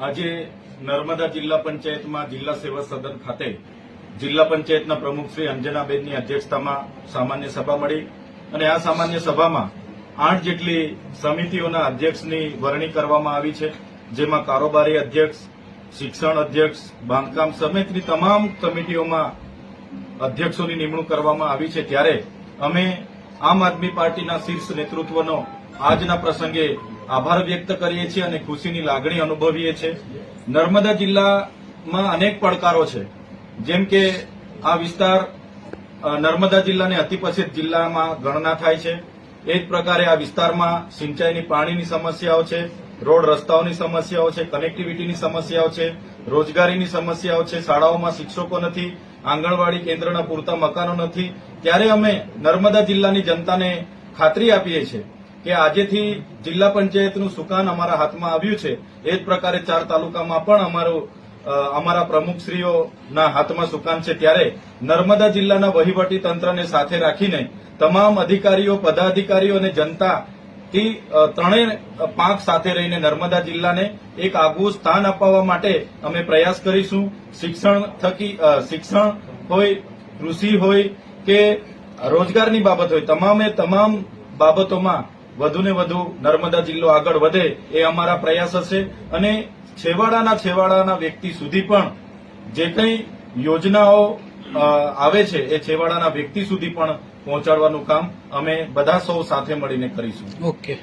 આજે નર્મદા જિલ્લા પંચાયતમાં જિલ્લા સેવા સદન ખાતે જિલ્લા પંચાયતના પ્રમુખ શ્રી અંજનાબેનની અધ્યક્ષતામાં સામાન્ય સભા મળી અને આ સામાન્ય સભામાં 8 જેટલી સમિતિઓના અધ્યક્ષની વરણી કરવામાં આવી છે, જેમાં કારોબારી અધ્યક્ષ, શિક્ષણ અધ્યક્ષ, બાંધકામ સમિતિની તમામ કમિટીઓમાં અધ્યક્ષોની નિમણૂક કરવામાં આવી છે। ત્યારે અમે આમ આદમી પાર્ટીના શીર્ષ નેતૃત્વનો આજના પ્રસંગે આભાર વ્યક્ત કરીએ છીએ અને ખુશીની લાગણી અનુભવીએ છીએ। નર્મદા જિલ્લામાં અનેક પડકારો છે, જેમ કે આ વિસ્તાર નર્મદા જિલ્લાને અતિપછીત જિલ્લામાં ગણના થાય છે। એ જ પ્રકારે આ વિસ્તારમાં સિંચાઈની પાણીની સમસ્યાઓ છે, રોડ રસ્તાઓની સમસ્યાઓ છે, કનેક્ટિવિટીની સમસ્યાઓ છે, રોજગારીની સમસ્યાઓ છે, શાળાઓમાં શિક્ષકો નથી, આંગણવાડી કેન્દ્રના પૂરતા મકાનો નથી। ત્યારે અમે નર્મદા જિલ્લાની જનતાને ખાતરી આપીએ છીએ કે આજેથી જિલ્લા પંચાયતનું સુકાન અમારા હાથમાં આવ્યું છે। એ જ પ્રકારે 4 તાલુકામાં પણ અમારા પ્રમુખશ્રીઓના હાથમાં સુકાન છે। ત્યારે નર્મદા જિલ્લાના વહીવટી તંત્રને સાથે રાખીને તમામ અધિકારીઓ, પદાધિકારીઓ અને જનતાથી ત્રણેય પાંખ સાથે રહીને નર્મદા જિલ્લાને એક આગવું સ્થાન અપાવવા માટે અમે પ્રયાસ કરીશું। શિક્ષણ હોય, કૃષિ હોય કે રોજગારની બાબત હોય, તમામ બાબતોમાં વધુને વધુ નર્મદા જિલ્લો આગળ વધે એ અમારા પ્રયાસ હશે અને છેવાડાના વ્યક્તિ સુધી પણ જે કંઈ યોજનાઓ આવે છે એ છેવાડાના વ્યક્તિ સુધી પણ પહોંચાડવાનું કામ અમે બધા સૌ સાથે મળીને કરીશું। ઓકે।